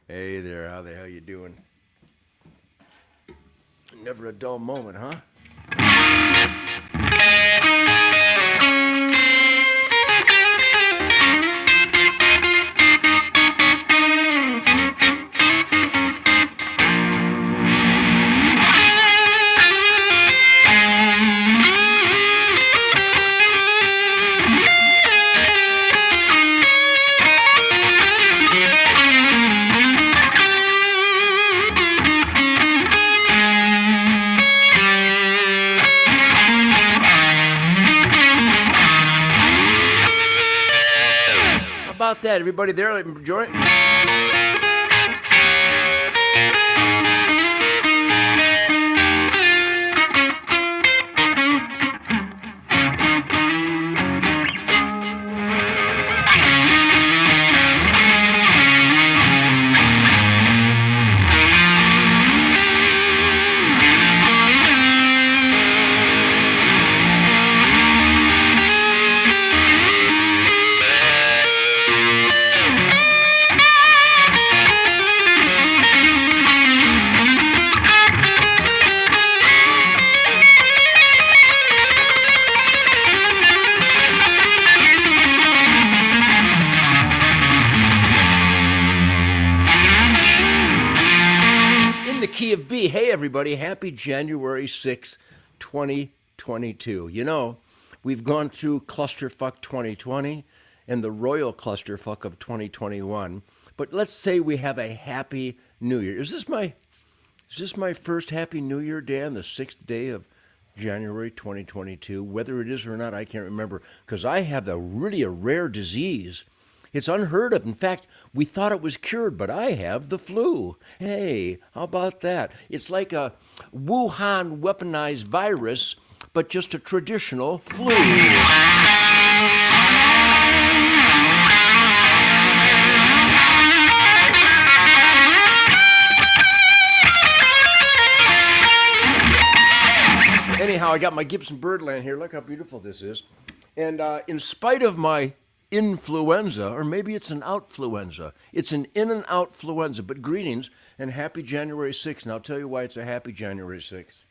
Hey there, how the hell you doing? Never a dull moment, huh? How about that? Everybody there enjoying? Key of B. Hey, everybody. Happy January 6th, 2022. You know, we've gone through Clusterfuck 2020 and the Royal Clusterfuck of 2021. But let's say we have a Happy New Year. Is this my first Happy New Year, Dan? The 6th day of January 2022? Whether it is or not, I can't remember. Because I have a rare disease. It's unheard of. In fact, we thought it was cured, but I have the flu. Hey, how about that? It's like a Wuhan weaponized virus, but just a traditional flu. Anyhow, I got my Gibson Birdland here. Look how beautiful this is. And in spite of my influenza, or maybe it's an outfluenza. It's an in and out fluenza, but greetings and happy January 6th. And I'll tell you why it's a happy January 6th.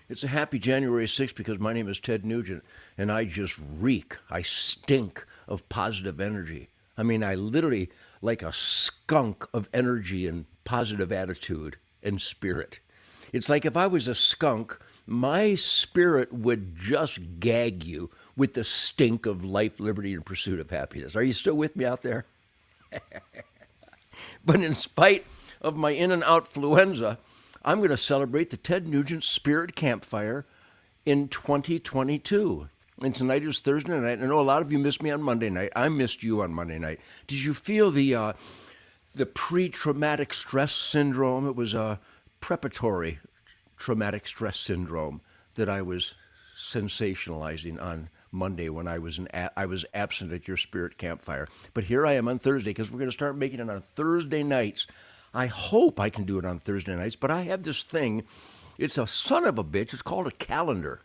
It's a happy January 6th because my name is Ted Nugent, and I just reek. I stink of positive energy. I mean, I literally like a skunk of energy and positive attitude and spirit. It's like if I was a skunk, my spirit would just gag you with the stink of life, liberty, and pursuit of happiness. Are you still with me out there? But in spite of my in and out fluenza, I'm going to celebrate the Ted Nugent Spirit Campfire in 2022. And tonight is Thursday night. I know a lot of you missed me on Monday night. I missed you on Monday night. Did you feel the pre-traumatic stress syndrome? It was a preparatory traumatic stress syndrome that I was sensationalizing on Monday when I was absent at your spirit campfire. But here I am on Thursday because we're going to start making it on Thursday nights. I hope I can do it on Thursday nights, but I have this thing. It's a son of a bitch. It's called a calendar.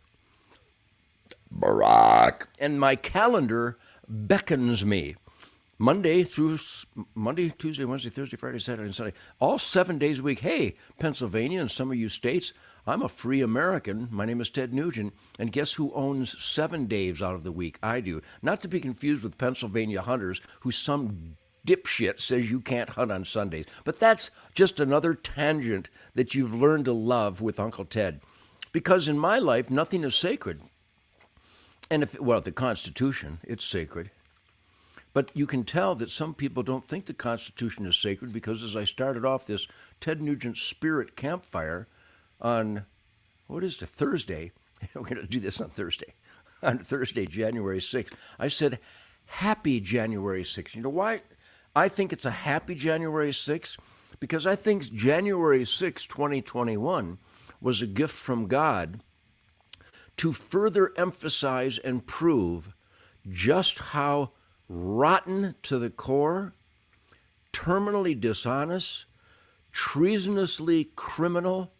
Barack. And my calendar beckons me. Monday, Tuesday, Wednesday, Thursday, Friday, Saturday, and Sunday, all 7 days a week. Hey, Pennsylvania and some of you states, I'm a free American. My name is Ted Nugent, and guess who owns 7 days out of the week? I do. Not to be confused with Pennsylvania hunters, who some dipshit says you can't hunt on Sundays. But that's just another tangent that you've learned to love with Uncle Ted. Because in my life, nothing is sacred. And the Constitution, it's sacred. But you can tell that some people don't think the Constitution is sacred because as I started off this Ted Nugent Spirit Campfire on, Thursday. We're going to do this on Thursday. On Thursday, January 6th. I said, happy January 6th. You know why I think it's a happy January 6th? Because I think January 6th, 2021 was a gift from God to further emphasize and prove just how rotten to the core, terminally dishonest, treasonously criminal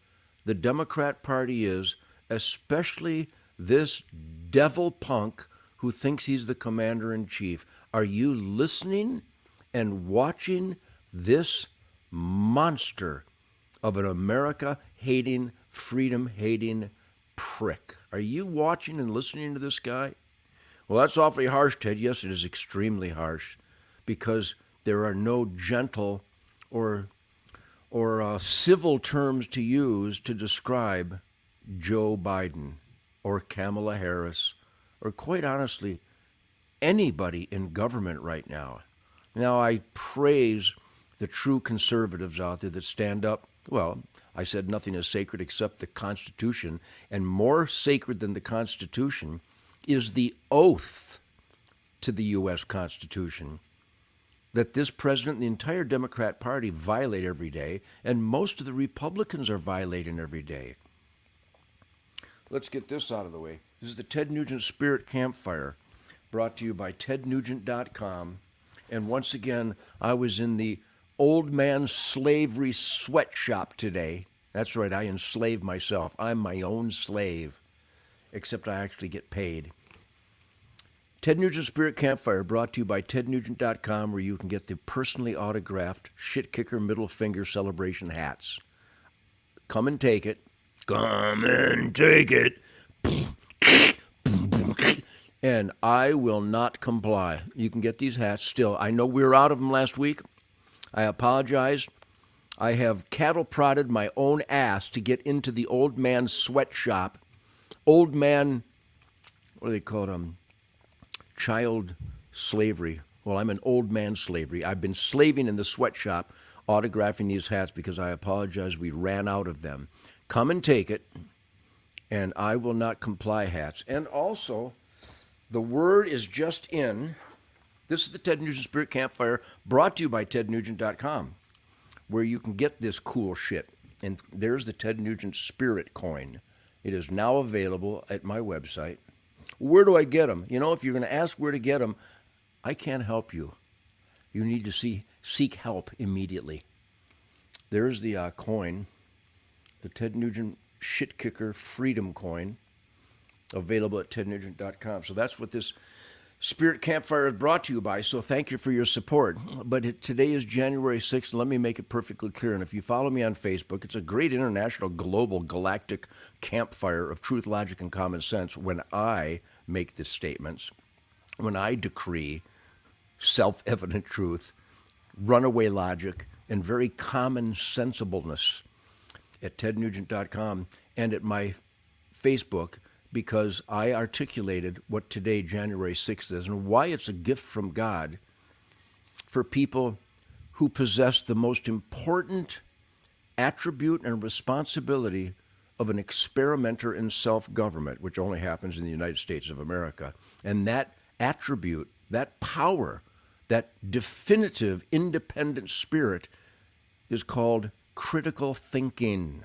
the Democrat Party is, especially this devil punk who thinks he's the commander-in-chief. Are you listening and watching this monster of an America-hating, freedom-hating prick. Are you watching and listening to this guy? Well, that's awfully harsh, Ted. Yes, it is extremely harsh, because there are no gentle or civil terms to use to describe Joe Biden or Kamala Harris or, quite honestly, anybody in government right now. Now, I praise the true conservatives out there that stand up. Well, I said nothing is sacred except the Constitution, and more sacred than the Constitution is the oath to the U.S. Constitution that this president and the entire Democrat Party violate every day, and most of the Republicans are violating every day. Let's get this out of the way. This is the Ted Nugent Spirit Campfire, brought to you by tednugent.com. And once again, I was in the old man slavery sweatshop today. That's right, I enslave myself. I'm my own slave, except I actually get paid. Ted Nugent Spirit Campfire, brought to you by tednugent.com, where you can get the personally autographed shit kicker middle finger celebration hats. Come and take it. Come and take it. And I will not comply. You can get these hats still. I know we were out of them last week. I apologize. I have cattle prodded my own ass to get into the old man sweatshop. Old man, what do they call it? Child slavery. Well, I'm an old man slavery. I've been slaving in the sweatshop, autographing these hats because I apologize. We ran out of them. Come and take it, and I will not comply hats. And also, the word is just in. This is the Ted Nugent Spirit Campfire, brought to you by tednugent.com, where you can get this cool shit. And there's the Ted Nugent Spirit coin. It is now available at my website. Where do I get them? You know, if you're going to ask where to get them, I can't help you. You need to seek help immediately. There's the coin, the Ted Nugent Shit Kicker Freedom Coin, available at tednugent.com. So that's what this Spirit Campfire is brought to you by, so thank you for your support. But today is January 6th, and let me make it perfectly clear. And if you follow me on Facebook, it's a great international, global, galactic campfire of truth, logic, and common sense when I make the statements, when I decree self-evident truth, runaway logic, and very common sensibleness at tednugent.com and at my Facebook, because I articulated what today, January 6th, is and why it's a gift from God for people who possess the most important attribute and responsibility of an experimenter in self-government, which only happens in the United States of America. And that attribute, that power, that definitive independent spirit is called critical thinking.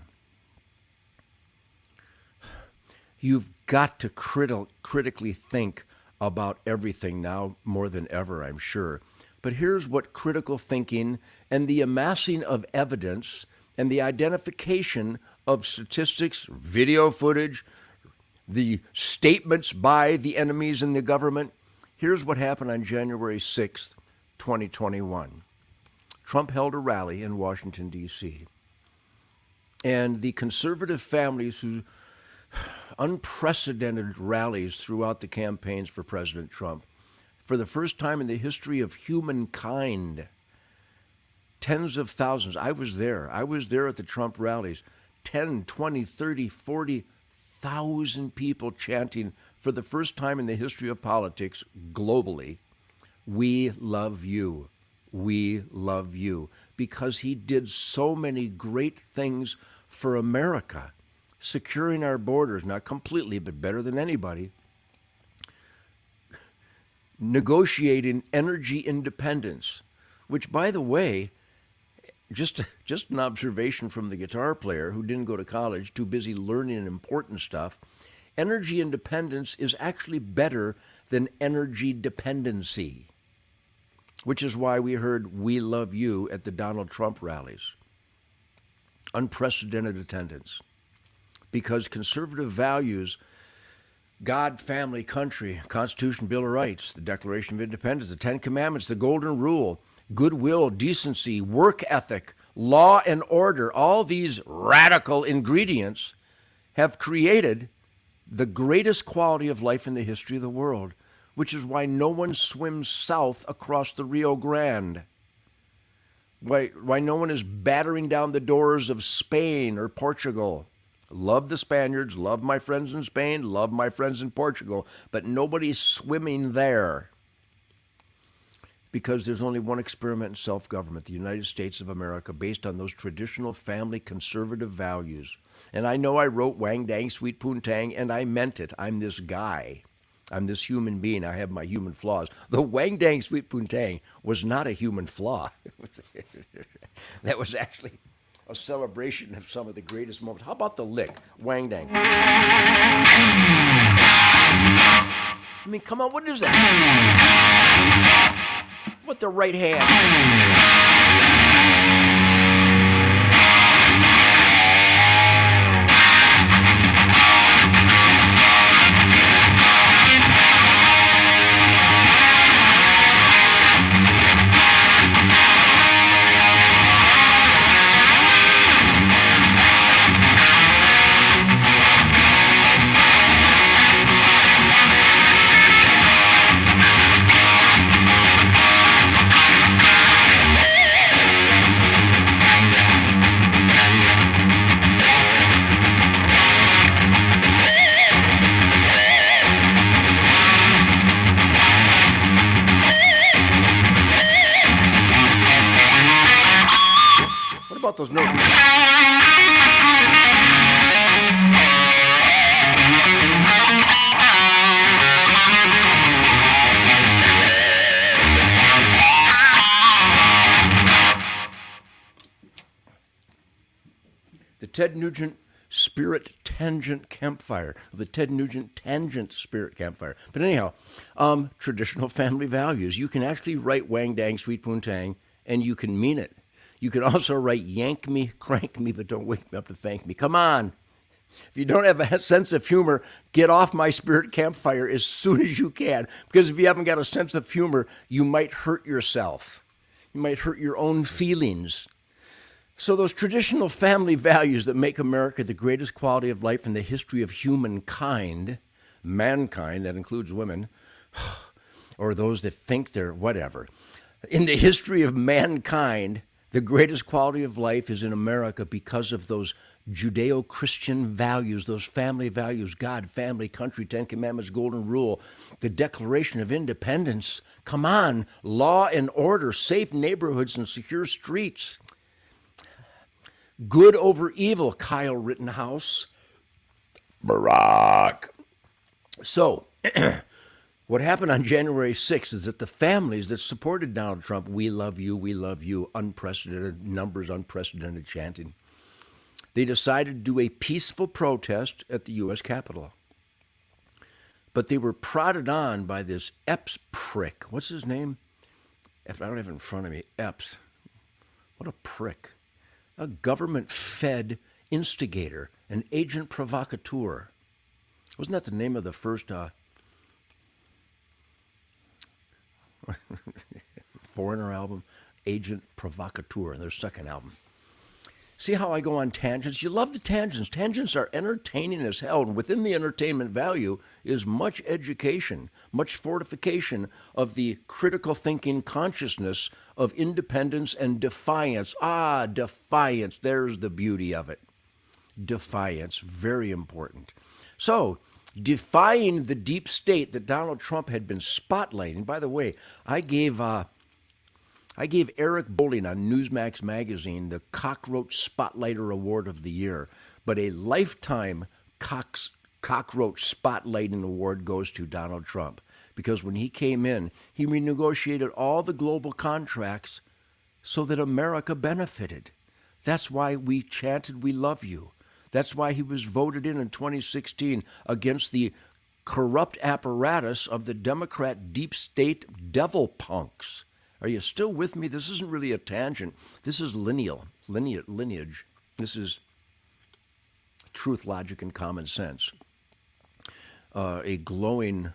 You've got to critically think about everything now more than ever, I'm sure. But here's what critical thinking and the amassing of evidence and the identification of statistics, video footage, the statements by the enemies in the government. Here's what happened on January 6th, 2021. Trump held a rally in Washington, D.C. And the conservative families who unprecedented rallies throughout the campaigns for President Trump. For the first time in the history of humankind, tens of thousands. I was there at the Trump rallies. 10, 20, 30, 40,000 people chanting for the first time in the history of politics globally, "We love you. We love you." Because he did so many great things for America. Securing our borders, not completely, but better than anybody. Negotiating energy independence, which, by the way, just an observation from the guitar player who didn't go to college, too busy learning important stuff, energy independence is actually better than energy dependency, which is why we heard "We love you" at the Donald Trump rallies. Unprecedented attendance. Because conservative values, God, family, country, Constitution, Bill of Rights, the Declaration of Independence, the Ten Commandments, the Golden Rule, goodwill, decency, work ethic, law and order, all these radical ingredients have created the greatest quality of life in the history of the world, which is why no one swims south across the Rio Grande. Why no one is battering down the doors of Spain or Portugal. Love the Spaniards, love my friends in Spain, love my friends in Portugal, but nobody's swimming there because there's only one experiment in self-government, the United States of America, based on those traditional family conservative values. And I know I wrote Wang Dang Sweet Poontang, and I meant it. I'm this guy. I'm this human being. I have my human flaws. The Wang Dang Sweet Poontang was not a human flaw. That was actually a celebration of some of the greatest moments. How about the lick? Wang Dang. I mean, come on, what is that? With the right hand. What about those notes? The Ted Nugent Spirit Tangent Campfire, the Ted Nugent Tangent Spirit Campfire. But anyhow, traditional family values. You can actually write Wang Dang Sweet Poontang, and you can mean it. You can also write yank me, crank me, but don't wake me up to thank me. Come on. If you don't have a sense of humor, get off my spirit campfire as soon as you can. Because if you haven't got a sense of humor, you might hurt yourself. You might hurt your own feelings. So those traditional family values that make America the greatest quality of life in the history of humankind, mankind, that includes women, or those that think they're whatever. In the history of mankind, the greatest quality of life is in America because of those Judeo-Christian values, those family values, God, family, country, Ten Commandments, Golden Rule, the Declaration of Independence. Come on, law and order, safe neighborhoods and secure streets. Good over evil, Kyle Rittenhouse. Barack. So, what happened on January 6th is that the families that supported Donald Trump, we love you, unprecedented numbers, unprecedented chanting, they decided to do a peaceful protest at the U.S. Capitol. But they were prodded on by this Epps prick. What's his name? I don't have it in front of me. Epps. What a prick. A government-fed instigator, an agent provocateur. Wasn't that the name of the first Foreigner album? Agent Provocateur, their second album. See how I go on tangents? You love the tangents. Tangents are entertaining as hell, and within the entertainment value is much education, much fortification of the critical thinking consciousness of independence and defiance. Ah, defiance. There's the beauty of it. Defiance, very important. So, defying the deep state that Donald Trump had been spotlighting. By the way, I gave Eric Bolling on Newsmax magazine the Cockroach Spotlighter Award of the Year, but a lifetime Cockroach Spotlighting Award goes to Donald Trump, because when he came in, he renegotiated all the global contracts so that America benefited. That's why we chanted, "We love you." That's why he was voted in 2016 against the corrupt apparatus of the Democrat deep state devil punks. Are you still with me? This isn't really a tangent. This is lineage. This is truth, logic, and common sense. A glowing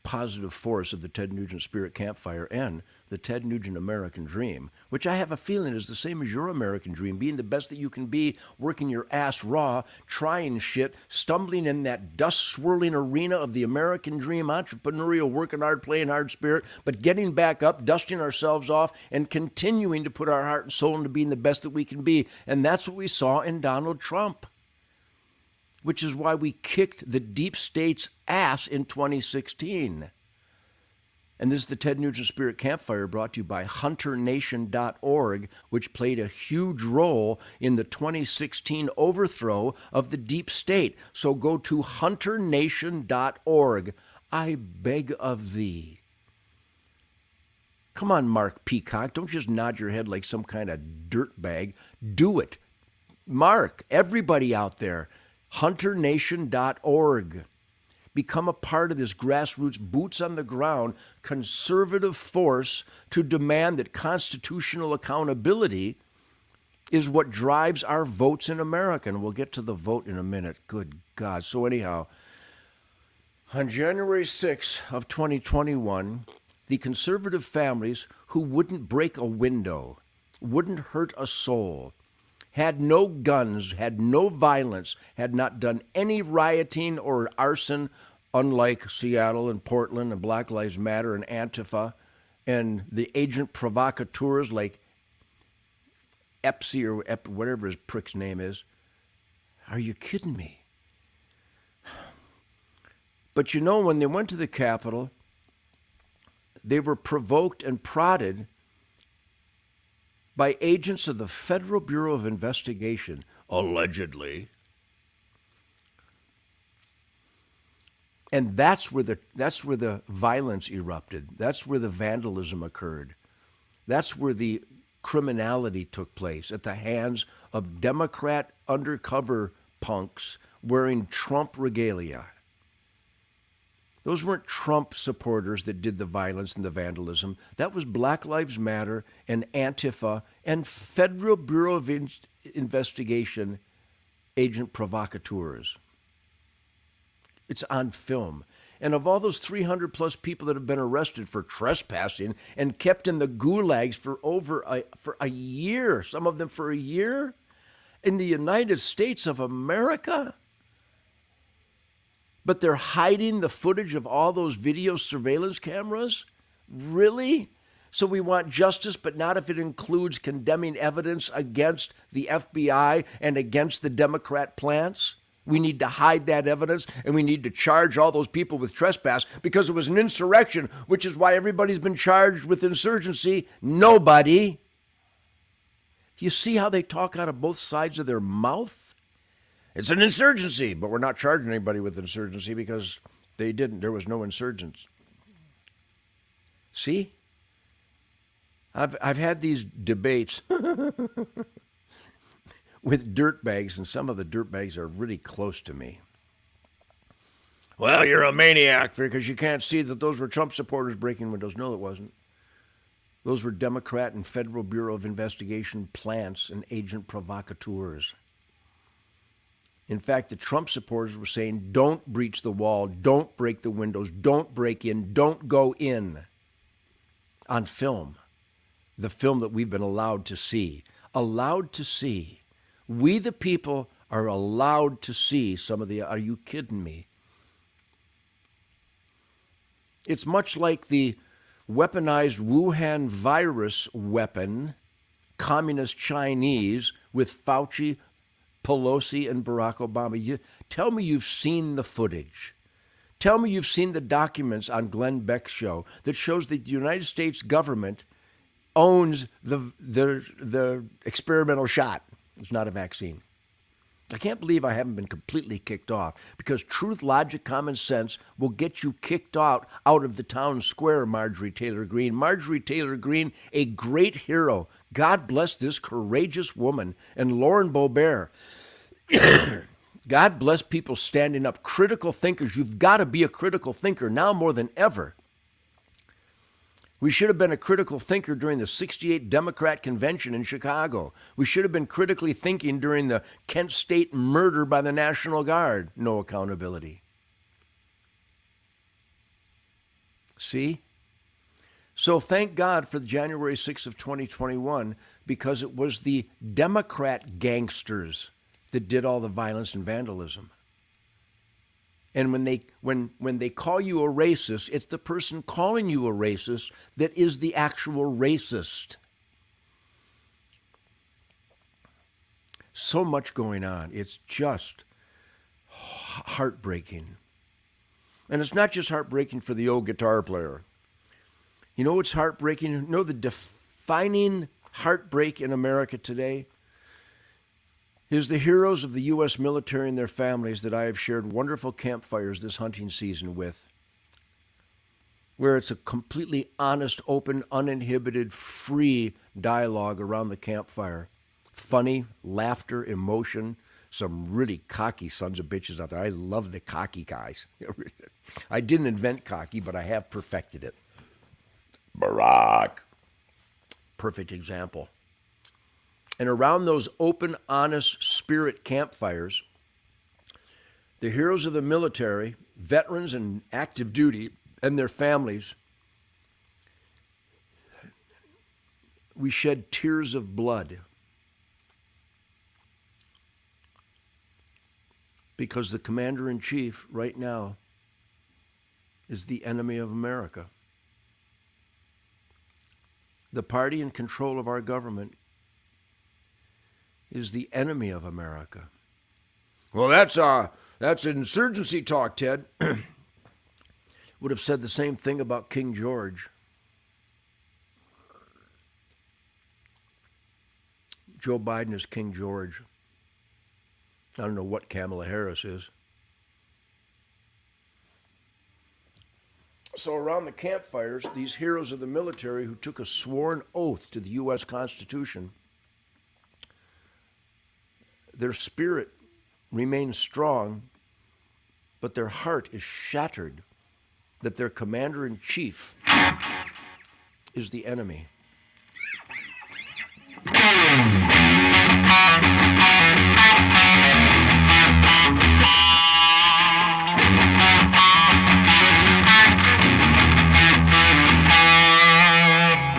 positive force of the Ted Nugent Spirit Campfire and the Ted Nugent American Dream, which I have a feeling is the same as your American Dream, being the best that you can be, working your ass raw, trying shit, stumbling in that dust-swirling arena of the American Dream, entrepreneurial, working hard, playing hard spirit, but getting back up, dusting ourselves off, and continuing to put our heart and soul into being the best that we can be. And that's what we saw in Donald Trump, which is why we kicked the deep state's ass in 2016. And this is the Ted Nugent Spirit Campfire, brought to you by HunterNation.org, which played a huge role in the 2016 overthrow of the deep state. So go to HunterNation.org. I beg of thee. Come on, Mark Peacock. Don't just nod your head like some kind of dirtbag. Do it. Mark, everybody out there, HunterNation.org. Become a part of this grassroots, boots on the ground, conservative force to demand that constitutional accountability is what drives our votes in America. And we'll get to the vote in a minute. Good God. So anyhow, on January 6th of 2021, the conservative families who wouldn't break a window, wouldn't hurt a soul, had no guns, had no violence, had not done any rioting or arson, unlike Seattle and Portland and Black Lives Matter and Antifa and the agent provocateurs like Epsi or whatever his prick's name is. Are you kidding me? But you know, when they went to the Capitol, they were provoked and prodded by agents of the Federal Bureau of Investigation, allegedly. And that's where the violence erupted. That's where the vandalism occurred. That's where the criminality took place, at the hands of Democrat undercover punks wearing Trump regalia. Those weren't Trump supporters that did the violence and the vandalism. That was Black Lives Matter and Antifa and Federal Bureau of Investigation agent provocateurs. It's on film. And of all those 300 plus people that have been arrested for trespassing and kept in the gulags for a year, some of them for a year, in the United States of America, but they're hiding the footage of all those video surveillance cameras? Really? So we want justice, but not if it includes condemning evidence against the FBI and against the Democrat plants? We need to hide that evidence, and we need to charge all those people with trespass because it was an insurrection, which is why everybody's been charged with insurgency. Nobody. You see how they talk out of both sides of their mouth? It's an insurgency, but we're not charging anybody with insurgency because there was no insurgents. See? I've had these debates with dirtbags, and some of the dirtbags are really close to me. Well, you're a maniac because you can't see that those were Trump supporters breaking windows. No, it wasn't. Those were Democrat and Federal Bureau of Investigation plants and agent provocateurs. In fact, the Trump supporters were saying, don't breach the wall, don't break the windows, don't break in, don't go in. On film, the film that we've been allowed to see. Allowed to see. We the people are allowed to see some of the, are you kidding me? It's much like the weaponized Wuhan virus weapon, communist Chinese, with Fauci, Pelosi, and Barack Obama. Tell me you've seen the footage. Tell me you've seen the documents on Glenn Beck's show that shows that the United States government owns the experimental shot. It's not a vaccine. I can't believe I haven't been completely kicked off, because truth, logic, common sense will get you kicked out of the town square, Marjorie Taylor Greene. Marjorie Taylor Greene, a great hero. God bless this courageous woman. And Lauren Boebert. God bless people standing up, critical thinkers. You've got to be a critical thinker now more than ever. We should have been a critical thinker during the 68 Democrat convention in Chicago. We should have been critically thinking during the Kent State murder by the National Guard. No accountability. See? So thank God for January 6th of 2021, because it was the Democrat gangsters that did all the violence and vandalism. And when they call you a racist, it's the person calling you a racist that is the actual racist. So much going on. It's just heartbreaking. And it's not just heartbreaking for the old guitar player. You know what's heartbreaking? You know the defining heartbreak in America today is the heroes of the U.S. military and their families that I have shared wonderful campfires this hunting season with, where it's a completely honest, open, uninhibited, free dialogue around the campfire. Funny, laughter, emotion, some really cocky sons of bitches out there. I love the cocky guys. I didn't invent cocky, but I have perfected it. Barack. Perfect example. And around those open, honest, spirit campfires, the heroes of the military, veterans and active duty, and their families, we shed tears of blood because the commander-in-chief right now is the enemy of America. The party in control of our government is the enemy of America. Well, that's insurgency talk, Ted. Would have said the same thing about King George. Joe Biden is King George. I don't know what Kamala Harris is. So around the campfires, these heroes of the military who took a sworn oath to the U.S. Constitution, their spirit remains strong, but their heart is shattered that their commander-in-chief is the enemy.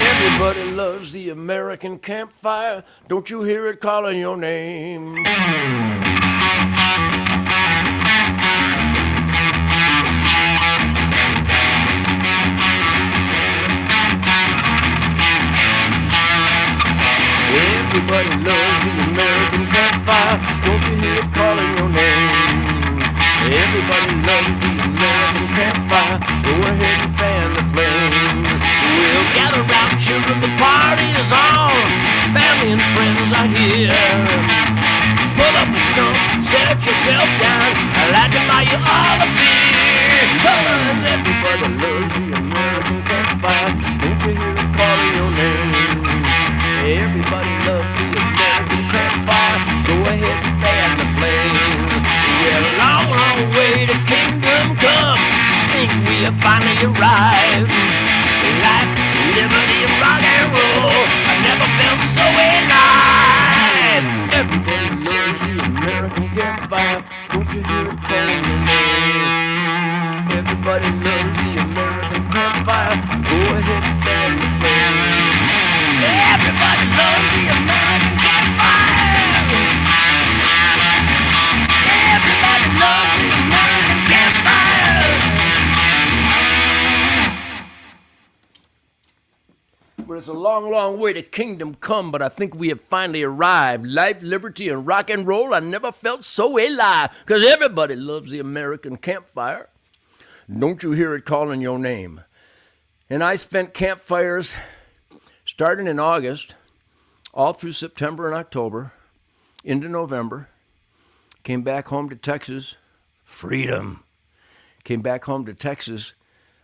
Everybody loves the American campfire. Don't you hear it calling your name? Everybody loves the American campfire. Don't you hear it calling your name? Everybody loves the American campfire. Go ahead and fan the flame. We'll gather round, children, the party is on. Family and friends are here. Pull up a stump, set yourself down. I'd like to buy you all a beer. 'Cause everybody loves the American campfire. Don't you hear it calling your name? Everybody loves the American campfire. Go ahead and fan the flame. We're a long, long way to kingdom come. Think we have finally arrived. Life, liberty, and rock and roll. I never felt so alive. Everybody loves the American campfire. Don't you hear it calling your name? Everybody loves the American campfire. Go ahead and fan the flame. Everybody loves the American campfire. Everybody loves the American campfire. But it's a long, long way to kingdom come, but I think we have finally arrived. Life, liberty, and rock and roll. I never felt so alive, because everybody loves the American campfire. Don't you hear it calling your name? And I spent campfires starting in August, all through September and October, into November. Came back home to Texas. Freedom. Came back home to Texas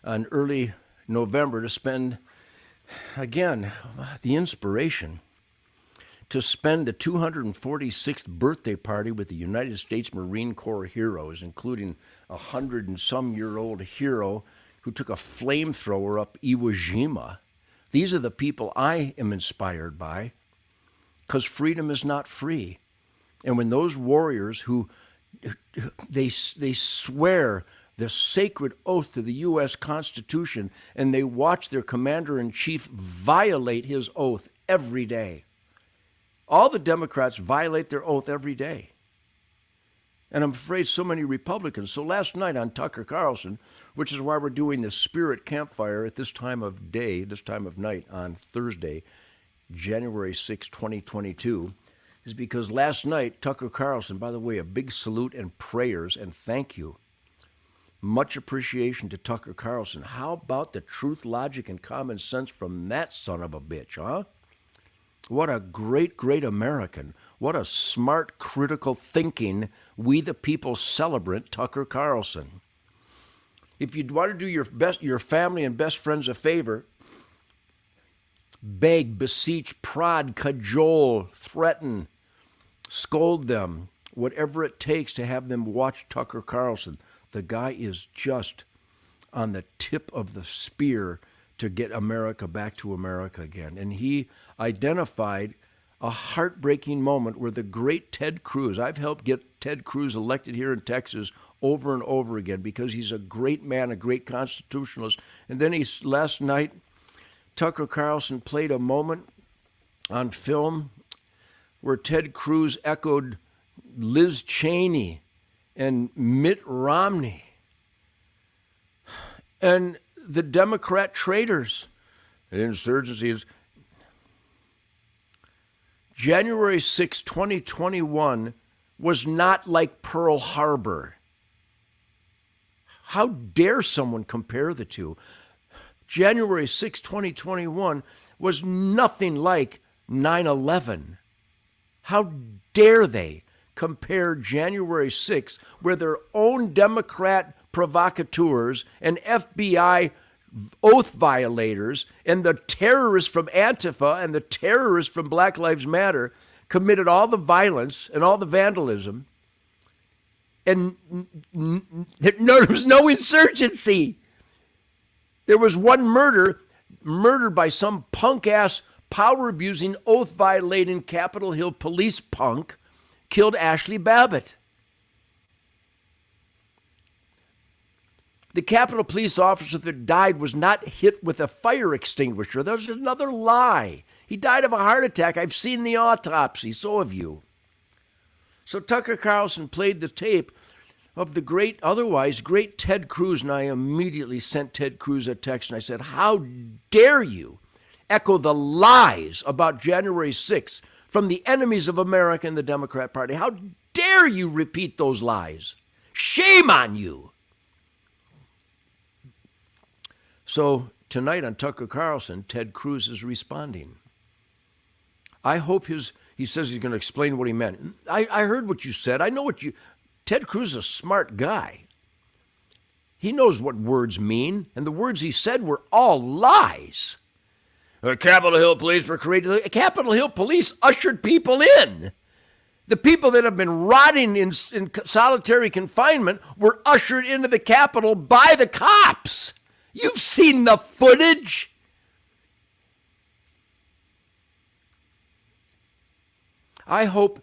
in early November to spend, again, the inspiration, to spend the 246th birthday party with the United States Marine Corps heroes, including a 100-and-some-year-old hero who took a flamethrower up Iwo Jima. These are the people I am inspired by, because freedom is not free. And when those warriors who, they swear the sacred oath to the U.S. Constitution, and they watch their commander-in-chief violate his oath every day. All the Democrats violate their oath every day. And I'm afraid so many Republicans. So last night on Tucker Carlson, which is why we're doing the Spirit Campfire at this time of day, this time of night on Thursday, January 6, 2022, is because last night Tucker Carlson, by the way, a big salute and prayers and thank you. Much appreciation to Tucker Carlson. How about the truth, logic, and common sense from that son of a bitch, huh? What a great, great American. What a smart, critical thinking, we the people celebrant Tucker Carlson. If you want to do your family and best friends a favor, beg, beseech, prod, cajole, threaten, scold them, whatever it takes to have them watch Tucker Carlson. The guy is just on the tip of the spear to get America back to America again. And he identified a heartbreaking moment where the great Ted Cruz, I've helped get Ted Cruz elected here in Texas over and over again because he's a great man, a great constitutionalist. And then last night, Tucker Carlson played a moment on film where Ted Cruz echoed Liz Cheney and Mitt Romney and the Democrat traitors and insurgencies. January 6, 2021 was not like Pearl Harbor. How dare someone compare the two? January 6, 2021 was nothing like 9/11. How dare they compare January 6, where their own Democrat provocateurs and FBI oath violators and the terrorists from Antifa and the terrorists from Black Lives Matter committed all the violence and all the vandalism, and there was no insurgency. There was one murdered by some punk-ass, power-abusing, oath-violating Capitol Hill police punk, killed Ashley Babbitt. The Capitol police officer that died was not hit with a fire extinguisher. There's another lie. He died of a heart attack. I've seen the autopsy. So have you. So Tucker Carlson played the tape of the otherwise great Ted Cruz, and I immediately sent Ted Cruz a text, and I said, how dare you echo the lies about January 6th from the enemies of America and the Democrat Party? How dare you repeat those lies? Shame on you. So tonight on Tucker Carlson, Ted Cruz is responding. I hope he says he's going to explain what he meant. I heard what you said. I know Ted Cruz is a smart guy. He knows what words mean, and the words he said were all lies. The Capitol Hill police were created. The Capitol Hill police ushered people in. The people that have been rotting in solitary confinement were ushered into the Capitol by the cops. You've seen the footage. I hope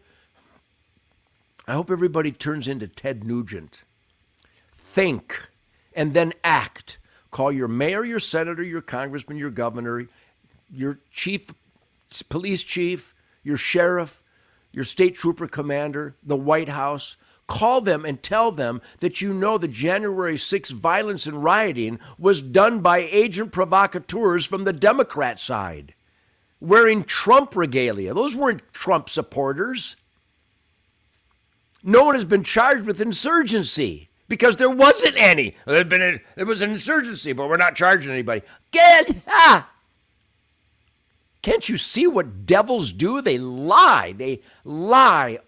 everybody turns into Ted Nugent. Think and then act. Call your mayor, your senator, your congressman, your governor, your police chief, your sheriff, your state trooper commander, the White House. Call them and tell them that you know the January 6th violence and rioting was done by agent provocateurs from the Democrat side, wearing Trump regalia. Those weren't Trump supporters. No one has been charged with insurgency because there wasn't any. There was an insurgency, but we're not charging anybody. Can't you see what devils do? They lie. They lie.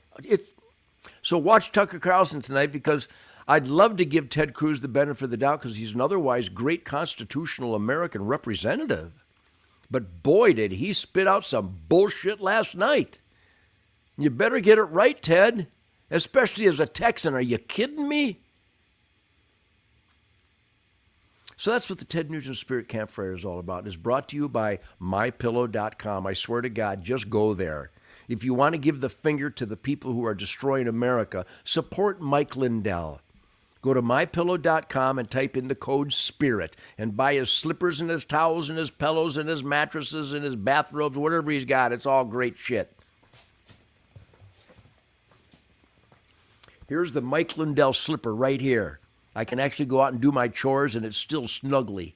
So watch Tucker Carlson tonight, because I'd love to give Ted Cruz the benefit of the doubt because he's an otherwise great constitutional American representative. But boy, did he spit out some bullshit last night. You better get it right, Ted, especially as a Texan. Are you kidding me? So that's what the Ted Nugent Spirit Campfire is all about. It's brought to you by MyPillow.com. I swear to God, just go there. If you want to give the finger to the people who are destroying America, support Mike Lindell. Go to mypillow.com and type in the code SPIRIT and buy his slippers and his towels and his pillows and his mattresses and his bathrobes, whatever he's got. It's all great shit. Here's the Mike Lindell slipper right here. I can actually go out and do my chores and it's still snuggly.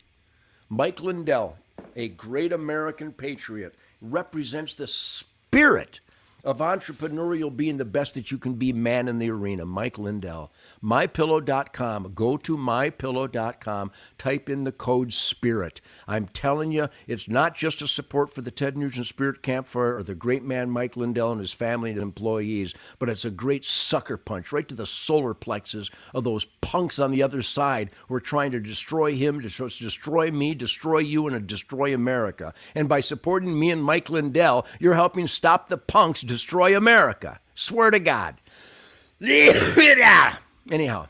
Mike Lindell, a great American patriot, represents the spirit of entrepreneurial being the best that you can be, man in the arena. Mike Lindell. MyPillow.com. Go to MyPillow.com. Type in the code SPIRIT. I'm telling you, it's not just a support for the Ted Nugent Spirit Campfire or the great man Mike Lindell and his family and employees, but it's a great sucker punch right to the solar plexus of those punks on the other side who are trying to destroy him, destroy me, destroy you, and destroy America. And by supporting me and Mike Lindell, you're helping stop the punks destroy America. Swear to God. Anyhow,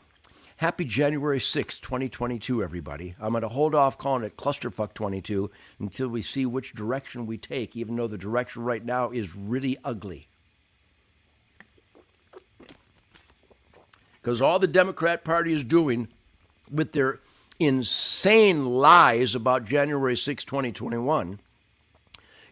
happy January 6th, 2022, everybody. I'm going to hold off calling it Clusterfuck 22 until we see which direction we take, even though the direction right now is really ugly. Because all the Democrat Party is doing with their insane lies about January 6, 2021,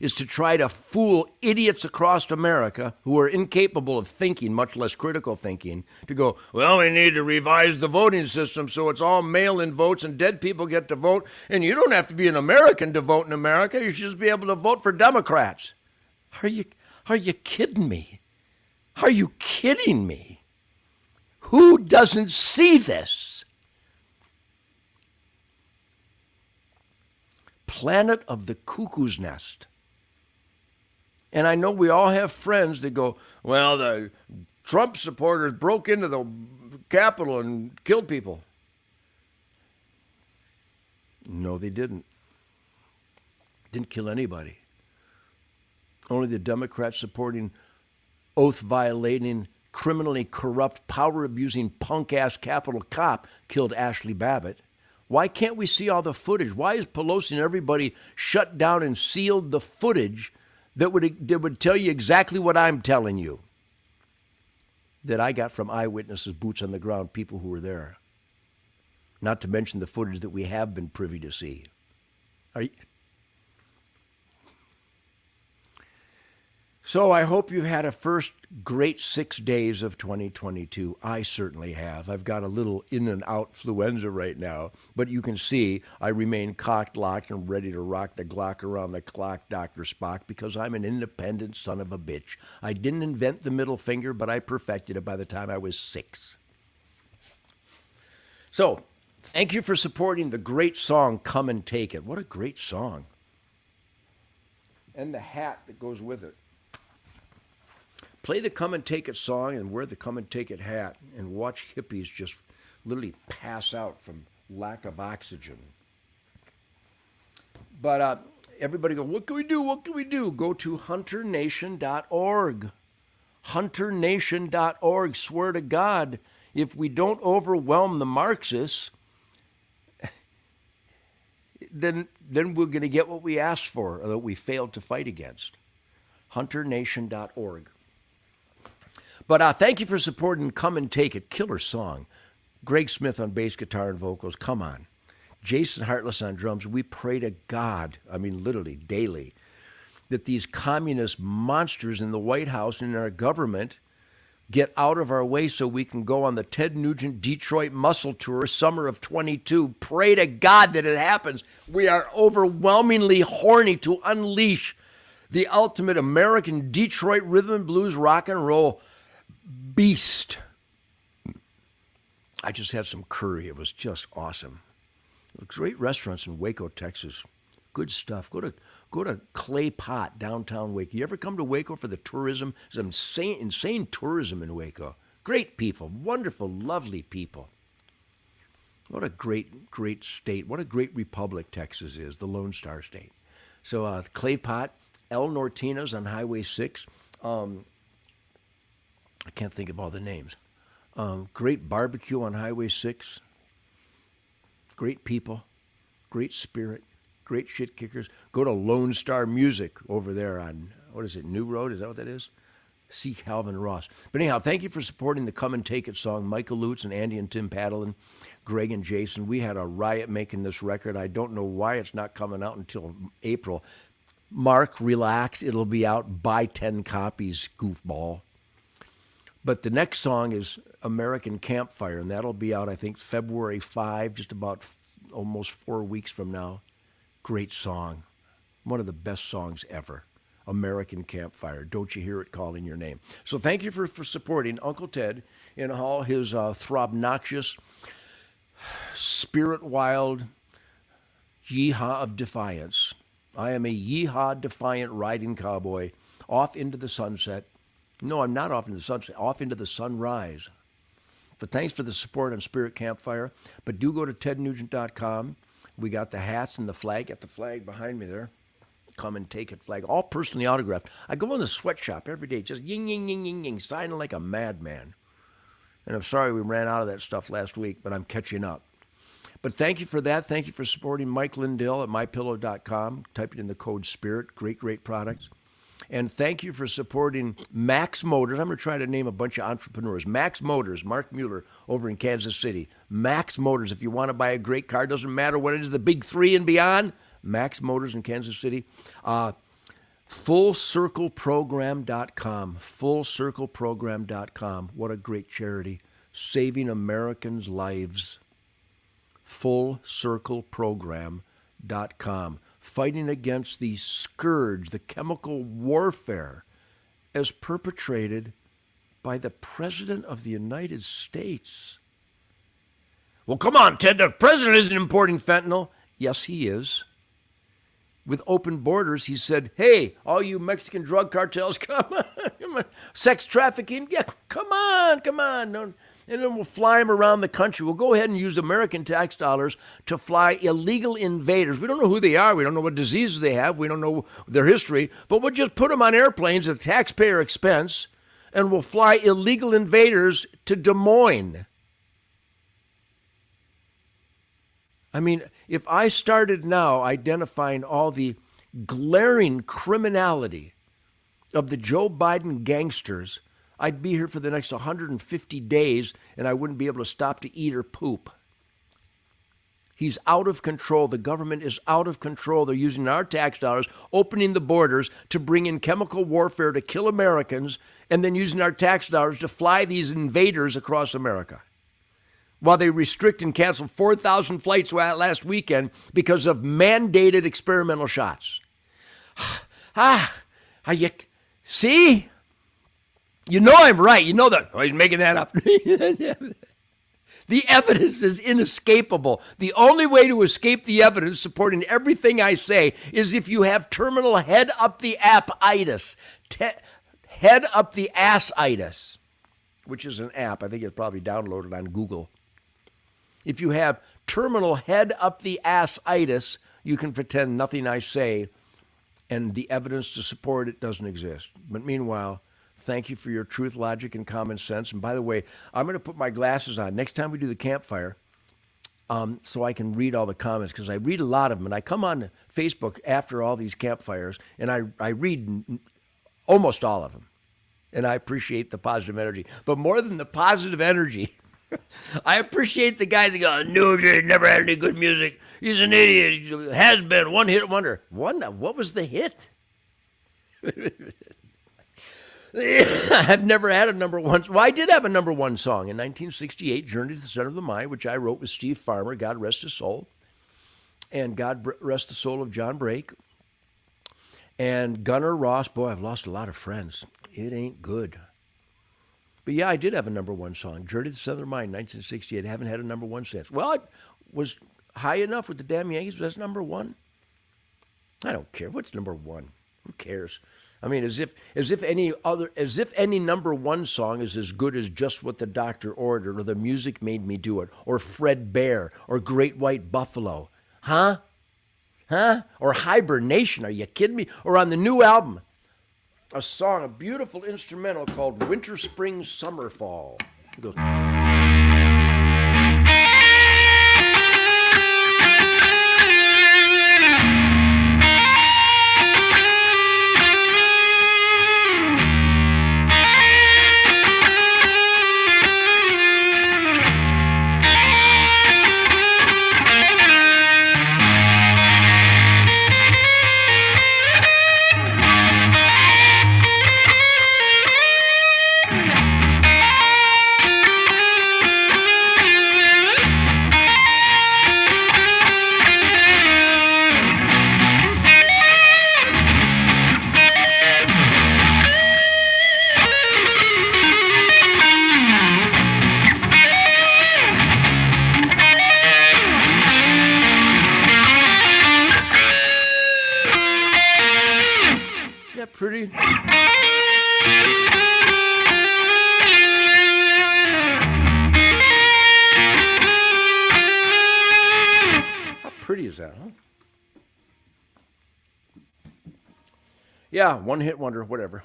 is to try to fool idiots across America who are incapable of thinking, much less critical thinking, to go, well, we need to revise the voting system so it's all mail-in votes and dead people get to vote, and you don't have to be an American to vote in America. You should just be able to vote for Democrats. Are you kidding me? Are you kidding me? Who doesn't see this? Planet of the Cuckoo's Nest. And I know we all have friends that go, well, the Trump supporters broke into the Capitol and killed people. No, they didn't. Didn't kill anybody. Only the Democrats supporting oath-violating, criminally corrupt, power-abusing, punk-ass Capitol cop killed Ashley Babbitt. Why can't we see all the footage? Why is Pelosi and everybody shut down and sealed the footage that would tell you exactly what I'm telling you, that I got from eyewitnesses, boots on the ground, people who were there? Not to mention the footage that we have been privy to see. So I hope you had a first great 6 days of 2022. I certainly have. I've got a little in and out fluenza right now, but you can see I remain cocked, locked, and ready to rock the Glock around the clock, Dr. Spock, because I'm an independent son of a bitch. I didn't invent the middle finger, but I perfected it by the time I was 6. So, thank you for supporting the great song, Come and Take It. What a great song. And the hat that goes with it. Play the Come and Take It song and wear the Come and Take It hat and watch hippies just literally pass out from lack of oxygen. But everybody go, what can we do? What can we do? Go to hunternation.org. Hunternation.org. Swear to God, if we don't overwhelm the Marxists, then we're going to get what we asked for or that we failed to fight against. Hunternation.org. But thank you for supporting Come and Take It. Killer song. Greg Smith on bass guitar and vocals. Come on. Jason Hartless on drums. We pray to God, I mean literally daily, that these communist monsters in the White House and in our government get out of our way so we can go on the Ted Nugent Detroit Muscle Tour summer of 22. Pray to God that it happens. We are overwhelmingly horny to unleash the ultimate American Detroit rhythm and blues rock and roll beast. I just had some curry. It was just awesome. Great restaurants in Waco, Texas. Good stuff. Go to Clay Pot, downtown Waco. You ever come to Waco for the tourism? There's insane tourism in Waco. Great people. Wonderful, lovely people. What a great state. What a great republic Texas is, the Lone Star State. So Clay Pot, El Nortina's on Highway 6. I can't think of all the names. Great barbecue on Highway 6. Great people. Great spirit. Great shit kickers. Go to Lone Star Music over there on, what is it, New Road? Is that what that is? See Calvin Ross. But anyhow, thank you for supporting the Come and Take It song. Michael Lutz and Andy and Tim Paddlin, Greg and Jason. We had a riot making this record. I don't know why it's not coming out until April. Mark, relax. It'll be out. Buy 10 copies, goofball. But the next song is American Campfire, and that'll be out, I think, February 5, just about almost 4 weeks from now. Great song. One of the best songs ever. American Campfire. Don't you hear it calling your name? So thank you for supporting Uncle Ted in all his throbnoxious, spirit-wild yeehaw of defiance. I am a yeehaw defiant riding cowboy off into the sunset. No, I'm not off into the sunset, off into the sunrise. But thanks for the support on Spirit Campfire. But do go to tednugent.com. We got the hats and the flag. Got the flag behind me there. Come and Take It flag, all personally autographed. I go in the sweatshop every day, just ying, ying, ying, ying, ying, signing like a madman. And I'm sorry we ran out of that stuff last week, but I'm catching up. But thank you for that. Thank you for supporting Mike Lindell at mypillow.com. Type it in the code SPIRIT. Great, great products. And thank you for supporting Max Motors. I'm going to try to name a bunch of entrepreneurs. Max Motors, Mark Mueller over in Kansas City. Max Motors, if you want to buy a great car, doesn't matter what it is, the big three and beyond. Max Motors in Kansas City. FullCircleProgram.com. FullCircleProgram.com. What a great charity. Saving Americans' lives. FullCircleProgram.com. Fighting against the scourge, the chemical warfare as perpetrated by the President of the United States. Well, come on, Ted. The President isn't importing fentanyl. Yes, he is. With open borders, he said, hey, all you Mexican drug cartels, come on. Sex trafficking, yeah, come on. No, and then we'll fly them around the country. We'll go ahead and use American tax dollars to fly illegal invaders. We don't know who they are. We don't know what diseases they have. We don't know their history. But we'll just put them on airplanes at taxpayer expense, and we'll fly illegal invaders to Des Moines. I mean, if I started now identifying all the glaring criminality of the Joe Biden gangsters, I'd be here for the next 150 days and I wouldn't be able to stop to eat or poop. He's out of control. The government is out of control. They're using our tax dollars, opening the borders to bring in chemical warfare to kill Americans, and then using our tax dollars to fly these invaders across America. While they restrict and cancel 4,000 flights last weekend because of mandated experimental shots. See? You know I'm right. You know that. Oh, he's making that up. The evidence is inescapable. The only way to escape the evidence supporting everything I say is if you have terminal head up the app-itis. Head up the ass-itis, which is an app. I think it's probably downloaded on Google. If you have terminal head up the ass-itis, you can pretend nothing I say and the evidence to support it doesn't exist. But meanwhile, thank you for your truth, logic, and common sense. And by the way, I'm going to put my glasses on next time we do the campfire so I can read all the comments, because I read a lot of them. And I come on Facebook after all these campfires, and I read almost all of them. And I appreciate the positive energy. But more than the positive energy, I appreciate the guys that go, Nuge never had any good music. He's an idiot. He has been one-hit wonder. What was the hit? I've never had a number one. Well, I did have a number one song in 1968, Journey to the Center of the Mind, which I wrote with Steve Farmer, God rest his soul. And God rest the soul of John Brake. And Gunnar Ross. Boy, I've lost a lot of friends. It ain't good. But yeah, I did have a number one song, Journey to the Center of the Mind, 1968. I haven't had a number one since. Well, it was high enough with the damn Yankees. That's number one. I don't care. What's number one? Who cares? I mean, as if any number one song is as good as Just What the Doctor Ordered, or The Music Made Me Do It, or Fred Bear, or Great White Buffalo. Huh? Or Hibernation. Are you kidding me? Or on the new album, a song, a beautiful instrumental called Winter, Spring, Summer, Fall. It goes. that pretty? How pretty is that, huh? Yeah, one hit wonder, whatever.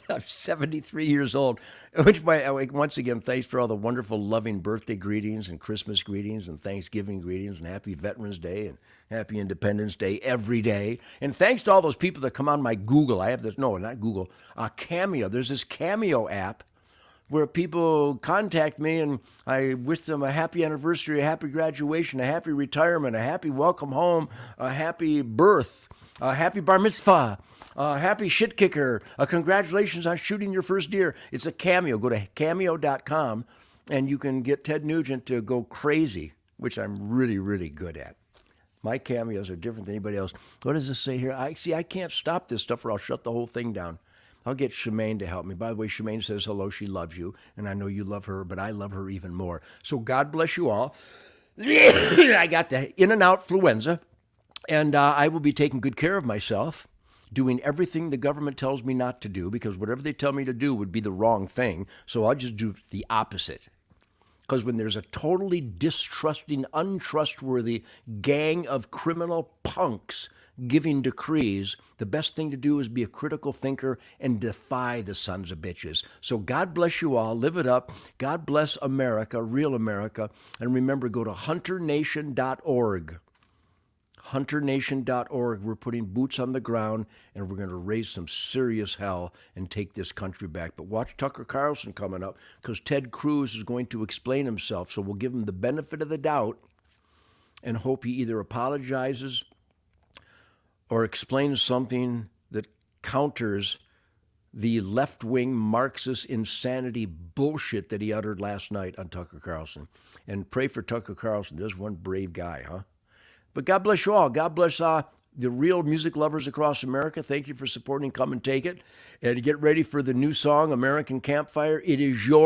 I'm 73 years old, which once again, thanks for all the wonderful, loving birthday greetings and Christmas greetings and Thanksgiving greetings and Happy Veterans Day and Happy Independence Day every day. And thanks to all those people that come on my Google. I have this, no, not Google, Cameo. There's this Cameo app where people contact me and I wish them a happy anniversary, a happy graduation, a happy retirement, a happy welcome home, a happy birth, a happy bar mitzvah, a happy shit kicker, a congratulations on shooting your first deer. It's a Cameo. Go to cameo.com and you can get Ted Nugent to go crazy, which I'm really, really good at. My cameos are different than anybody else. What does this say here? I can't stop this stuff or I'll shut the whole thing down. I'll get Shemaine to help me. By the way, Shemaine says hello. She loves you, and I know you love her, but I love her even more. So God bless you all. I got the in and out fluenza, and I will be taking good care of myself, doing everything the government tells me not to do, because whatever they tell me to do would be the wrong thing. So I'll just do the opposite. Because when there's a totally distrusting, untrustworthy gang of criminal punks giving decrees, the best thing to do is be a critical thinker and defy the sons of bitches. So God bless you all. Live it up. God bless America, real America. And remember, go to hunternation.org. hunternation.org. We're putting boots on the ground, and we're going to raise some serious hell and take this country back. But watch Tucker Carlson coming up, because Ted Cruz is going to explain himself. So we'll give him the benefit of the doubt and hope he either apologizes or explains something that counters the left-wing Marxist insanity bullshit that he uttered last night on Tucker Carlson. And pray for Tucker Carlson. There's one brave guy, huh? But God bless you all. God bless the real music lovers across America. Thank you for supporting Come and Take It. And get ready for the new song, American Campfire. It is your